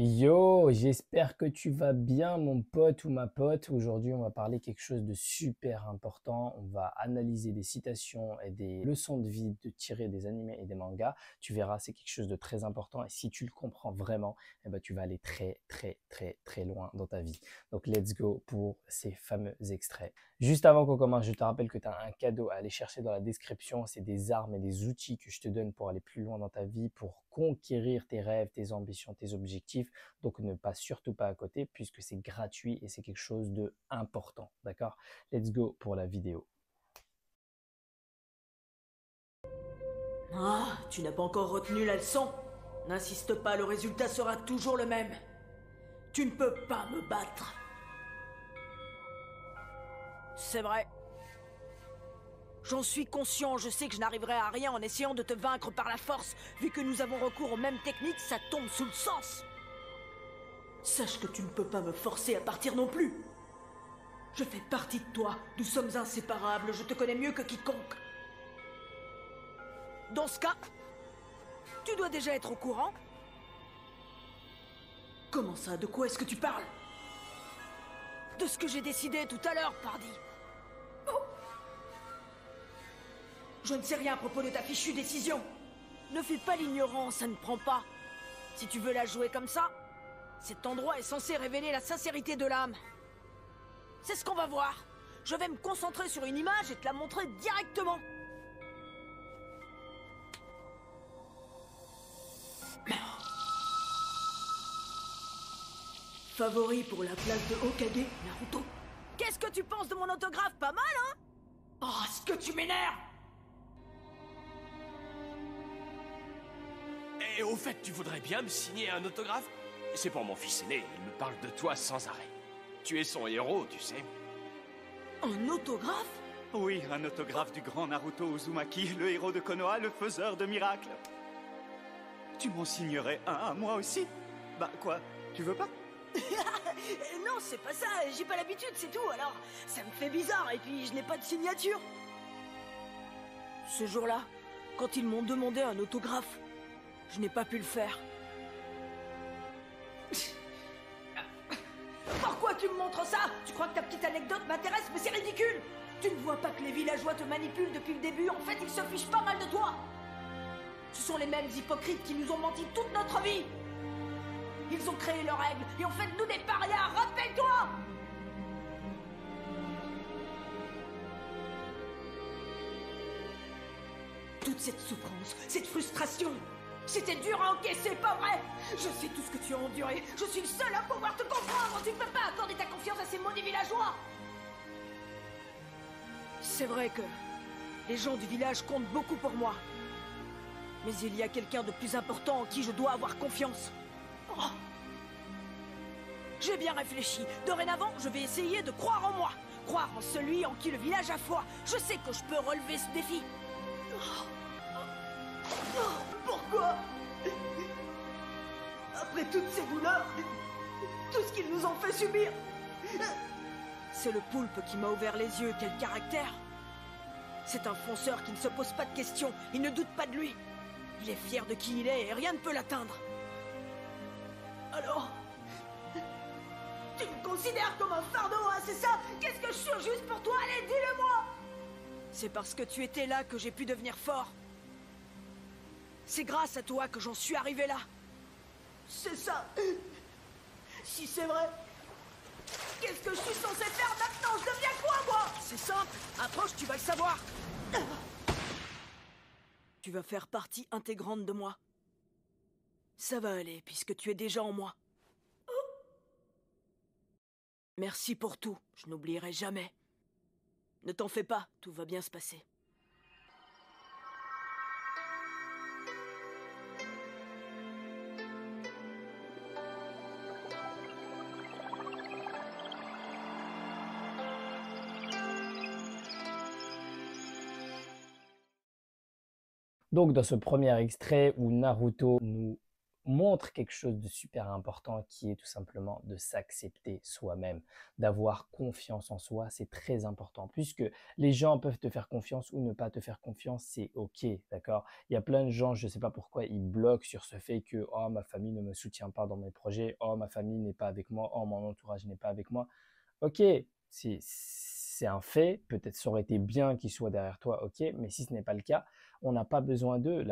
Yo, j'espère que tu vas bien, mon pote ou ma pote. Aujourd'hui, on va parler quelque chose de super important. On va analyser des citations et des leçons de vie de tirer des animés et des mangas. Tu verras, c'est quelque chose de très important. Et si tu le comprends vraiment, eh ben, tu vas aller très, très, très, très loin dans ta vie. Donc, let's go pour ces fameux extraits. Juste avant qu'on commence, je te rappelle que tu as un cadeau à aller chercher dans la description. C'est des armes et des outils que je te donne pour aller plus loin dans ta vie, pour conquérir tes rêves, tes ambitions, tes objectifs. Donc ne passe surtout pas à côté puisque c'est gratuit et c'est quelque chose de important. D'accord? Let's go pour la vidéo. Ah, tu n'as pas encore retenu la leçon? N'insiste pas, le résultat sera toujours le même. Tu ne peux pas me battre. C'est vrai. J'en suis conscient, je sais que je n'arriverai à rien en essayant de te vaincre par la force. Vu que nous avons recours aux mêmes techniques, ça tombe sous le sens. Sache que tu ne peux pas me forcer à partir non plus. Je fais partie de toi, nous sommes inséparables, je te connais mieux que quiconque. Dans ce cas, tu dois déjà être au courant. Comment ça? De quoi est-ce que tu parles? De ce que j'ai décidé tout à l'heure, pardi. Oh. Je ne sais rien à propos de ta fichue décision. Ne fais pas l'ignorant, ça ne prend pas. Si tu veux la jouer comme ça, cet endroit est censé révéler la sincérité de l'âme. C'est ce qu'on va voir. Je vais me concentrer sur une image et te la montrer directement. Favori pour la place de Hokage, Naruto. Qu'est-ce que tu penses de mon autographe? Pas mal, hein? Oh, ce que tu m'énerves! Et au fait, tu voudrais bien me signer un autographe? C'est pour mon fils aîné, il me parle de toi sans arrêt. Tu es son héros, tu sais. Un autographe? Oui, un autographe du grand Naruto Uzumaki, le héros de Konoha, le faiseur de miracles. Tu m'en signerais un à moi aussi? Bah quoi, tu veux pas? Non, c'est pas ça, j'ai pas l'habitude, c'est tout, alors ça me fait bizarre, et puis je n'ai pas de signature. Ce jour-là, quand ils m'ont demandé un autographe, je n'ai pas pu le faire. Pourquoi tu me montres ça? Tu crois que ta petite anecdote m'intéresse, mais c'est ridicule. Tu ne vois pas que les villageois te manipulent depuis le début? En fait, ils se fichent pas mal de toi. Ce sont les mêmes hypocrites qui nous ont menti toute notre vie. Ils ont créé leurs règles, et en fait, nous des parias, rappelle-toi! Toute cette souffrance, cette frustration, c'était dur à encaisser, pas vrai? Je sais tout ce que tu as enduré, je suis le seul à pouvoir te comprendre, tu ne peux pas accorder ta confiance à ces maudits villageois! C'est vrai que les gens du village comptent beaucoup pour moi. Mais il y a quelqu'un de plus important en qui je dois avoir confiance. Oh. J'ai bien réfléchi. Dorénavant, je vais essayer de croire en moi. Croire en celui en qui le village a foi. Je sais que je peux relever ce défi. Pourquoi? Après toutes ces douleurs, tout ce qu'ils nous ont fait subir. C'est le poulpe qui m'a ouvert les yeux. Quel caractère! C'est un fonceur qui ne se pose pas de questions. Il ne doute pas de lui. Il est fier de qui il est et rien ne peut l'atteindre. Alors, tu me considères comme un fardeau, hein, c'est ça? Qu'est-ce que je suis juste pour toi? Allez, dis-le-moi! C'est parce que tu étais là que j'ai pu devenir fort. C'est grâce à toi que j'en suis arrivé là. C'est ça. Si c'est vrai, qu'est-ce que je suis censé faire maintenant? Je deviens quoi, moi? C'est simple, approche, tu vas le savoir. Tu vas faire partie intégrante de moi. Ça va aller, puisque tu es déjà en moi. Merci pour tout, je n'oublierai jamais. Ne t'en fais pas, tout va bien se passer. Donc dans ce premier extrait où Naruto nous montre quelque chose de super important qui est tout simplement de s'accepter soi-même, d'avoir confiance en soi, c'est très important puisque les gens peuvent te faire confiance ou ne pas te faire confiance, c'est OK, d'accord? Il y a plein de gens, je ne sais pas pourquoi, ils bloquent sur ce fait que oh, ma famille ne me soutient pas dans mes projets, oh, ma famille n'est pas avec moi, oh, mon entourage n'est pas avec moi. OK, c'est un fait, peut-être ça aurait été bien qu'ils soient derrière toi, OK, mais si ce n'est pas le cas, on n'a pas besoin d'eux.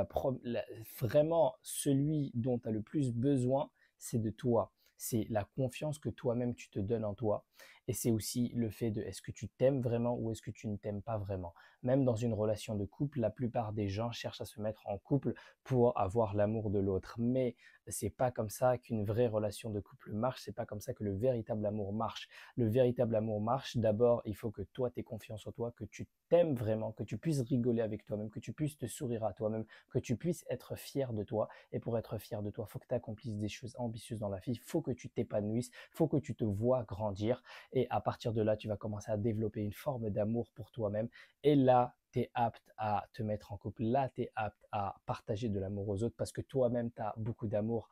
Vraiment, celui dont tu as le plus besoin, c'est de toi. C'est la confiance que toi-même tu te donnes en toi. Et c'est aussi le fait de est-ce que tu t'aimes vraiment ou est-ce que tu ne t'aimes pas vraiment. Même dans une relation de couple, la plupart des gens cherchent à se mettre en couple pour avoir l'amour de l'autre. Mais c'est pas comme ça qu'une vraie relation de couple marche, c'est pas comme ça que le véritable amour marche. Le véritable amour marche, d'abord, il faut que toi, tu aies confiance en toi, que tu t'aimes vraiment, que tu puisses rigoler avec toi-même, que tu puisses te sourire à toi-même, que tu puisses être fier de toi. Et pour être fier de toi, il faut que tu accomplisses des choses ambitieuses dans la vie, il faut que tu t'épanouisses, il faut que tu te vois grandir. Et à partir de là, tu vas commencer à développer une forme d'amour pour toi-même. Et là, tu es apte à te mettre en couple. Là, tu es apte à partager de l'amour aux autres parce que toi-même, tu as beaucoup d'amour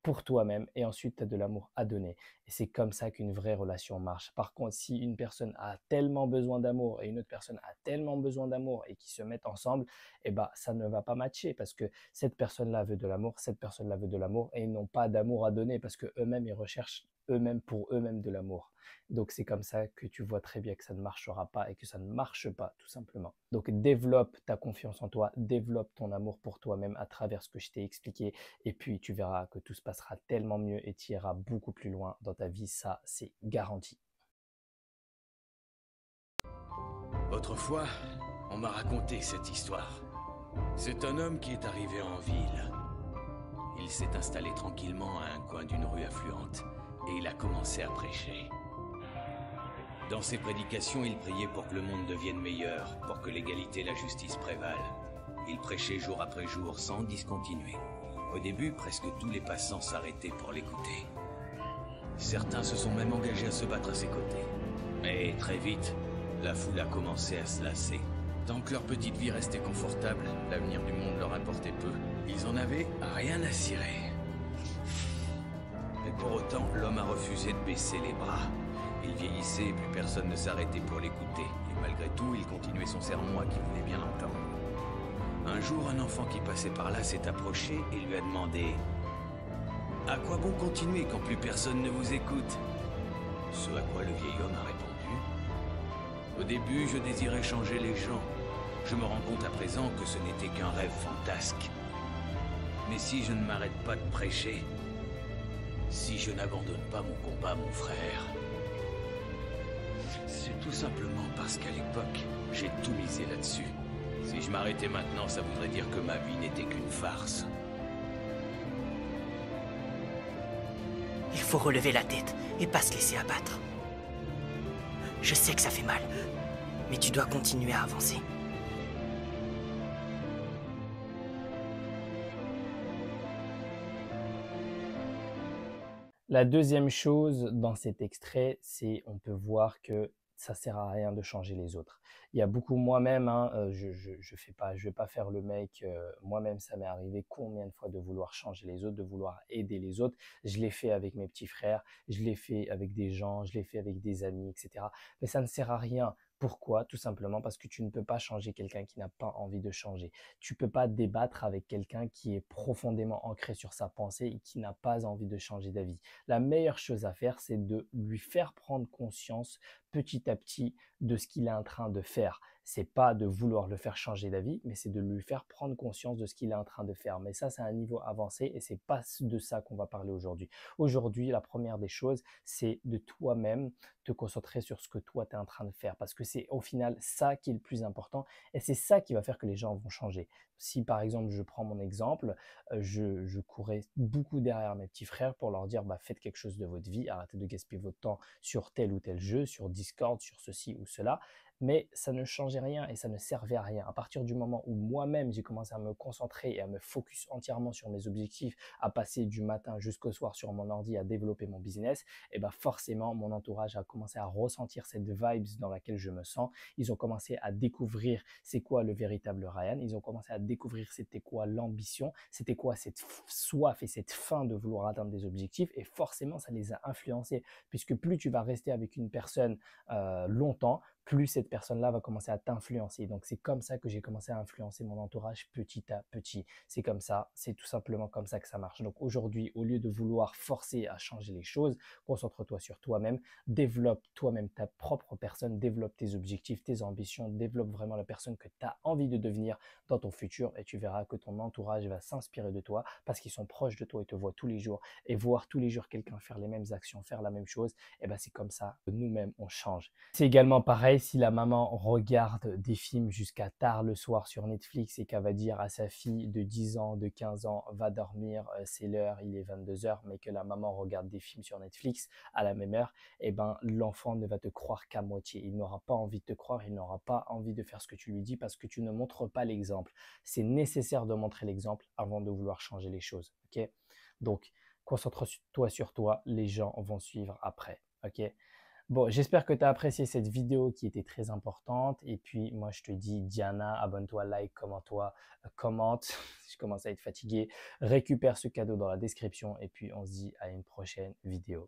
pour toi-même et ensuite tu as de l'amour à donner. Et c'est comme ça qu'une vraie relation marche. Par contre, si une personne a tellement besoin d'amour et une autre personne a tellement besoin d'amour et qui se mettent ensemble, eh ben, ça ne va pas matcher parce que cette personne-là veut de l'amour, cette personne-là veut de l'amour et ils n'ont pas d'amour à donner parce que eux-mêmes, ils recherchent eux-mêmes pour eux-mêmes de l'amour. Donc c'est comme ça que tu vois très bien que ça ne marchera pas et que ça ne marche pas tout simplement. Donc développe ta confiance en toi, développe ton amour pour toi-même à travers ce que je t'ai expliqué et puis tu verras que tout se passera tellement mieux et tu iras beaucoup plus loin dans ta vie, ça c'est garanti. Autrefois, on m'a raconté cette histoire. C'est un homme qui est arrivé en ville. Il s'est installé tranquillement à un coin d'une rue affluente et il a commencé à prêcher. Dans ses prédications, il priait pour que le monde devienne meilleur, pour que l'égalité et la justice prévalent. Il prêchait jour après jour sans discontinuer. Au début, presque tous les passants s'arrêtaient pour l'écouter. Certains se sont même engagés à se battre à ses côtés. Mais très vite, la foule a commencé à se lasser. Tant que leur petite vie restait confortable, l'avenir du monde leur importait peu. Ils en avaient rien à cirer. Mais pour autant, l'homme a refusé de baisser les bras. Il vieillissait et plus personne ne s'arrêtait pour l'écouter. Et malgré tout, il continuait son sermon à qui voulait bien l'entendre. Un jour, un enfant qui passait par là s'est approché et lui a demandé « À quoi bon continuer quand plus personne ne vous écoute ?» Ce à quoi le vieil homme a répondu « Au début, je désirais changer les gens. Je me rends compte à présent que ce n'était qu'un rêve fantasque. Mais si je ne m'arrête pas de prêcher, si je n'abandonne pas mon combat, mon frère, c'est tout simplement parce qu'à l'époque, j'ai tout misé là-dessus. Si je m'arrêtais maintenant, ça voudrait dire que ma vie n'était qu'une farce. » Il faut relever la tête et pas se laisser abattre. Je sais que ça fait mal, mais tu dois continuer à avancer. La deuxième chose dans cet extrait, c'est on peut voir que ça sert à rien de changer les autres. Il y a beaucoup moi-même, hein, je vais pas faire le mec. Moi-même, ça m'est arrivé combien de fois de vouloir changer les autres, de vouloir aider les autres. Je l'ai fait avec mes petits frères, je l'ai fait avec des gens, je l'ai fait avec des amis, etc. Mais ça ne sert à rien. Pourquoi? Tout simplement parce que tu ne peux pas changer quelqu'un qui n'a pas envie de changer. Tu peux pas débattre avec quelqu'un qui est profondément ancré sur sa pensée et qui n'a pas envie de changer d'avis. La meilleure chose à faire, c'est de lui faire prendre conscience petit à petit de ce qu'il est en train de faire. C'est pas de vouloir le faire changer d'avis, mais c'est de lui faire prendre conscience de ce qu'il est en train de faire. Mais ça, c'est un niveau avancé et c'est pas de ça qu'on va parler aujourd'hui. Aujourd'hui, la première des choses, c'est de toi-même te concentrer sur ce que toi, tu es en train de faire parce que c'est au final ça qui est le plus important et c'est ça qui va faire que les gens vont changer. Si par exemple, je prends mon exemple, je courais beaucoup derrière mes petits frères pour leur dire bah, faites quelque chose de votre vie, arrêtez de gaspiller votre temps sur tel ou tel jeu, sur Discord, sur ceci ou cela. mais ça ne changeait rien et ça ne servait à rien. À partir du moment où moi-même, j'ai commencé à me concentrer et à me focus entièrement sur mes objectifs, à passer du matin jusqu'au soir sur mon ordi à développer mon business, et ben forcément, mon entourage a commencé à ressentir cette vibe dans laquelle je me sens. Ils ont commencé à découvrir c'est quoi le véritable Ryan. Ils ont commencé à découvrir c'était quoi l'ambition, c'était quoi cette soif et cette faim de vouloir atteindre des objectifs. Et forcément, ça les a influencés, puisque plus tu vas rester avec une personne longtemps, plus cette personne-là va commencer à t'influencer. Donc, c'est comme ça que j'ai commencé à influencer mon entourage petit à petit. C'est comme ça, c'est tout simplement comme ça que ça marche. Donc, aujourd'hui, au lieu de vouloir forcer à changer les choses, concentre-toi sur toi-même, développe toi-même ta propre personne, développe tes objectifs, tes ambitions, développe vraiment la personne que tu as envie de devenir dans ton futur et tu verras que ton entourage va s'inspirer de toi parce qu'ils sont proches de toi et te voient tous les jours. Et voir tous les jours quelqu'un faire les mêmes actions, faire la même chose, et ben c'est comme ça que nous-mêmes on change. C'est également pareil si la maman regarde des films jusqu'à tard le soir sur Netflix et qu'elle va dire à sa fille de 10 ans, de 15 ans, va dormir, c'est l'heure, il est 22 heures, mais que la maman regarde des films sur Netflix à la même heure, et ben l'enfant ne va te croire qu'à moitié. Il n'aura pas envie de te croire, il n'aura pas envie de faire ce que tu lui dis parce que tu ne montres pas l'exemple. C'est nécessaire de montrer l'exemple avant de vouloir changer les choses. Ok? Donc, concentre-toi sur toi, les gens vont suivre après. Ok? Bon, j'espère que tu as apprécié cette vidéo qui était très importante. Et puis, moi, je te dis, Diana, abonne-toi, like, commente. Je commence à être fatigué. Récupère ce cadeau dans la description. Et puis, on se dit à une prochaine vidéo.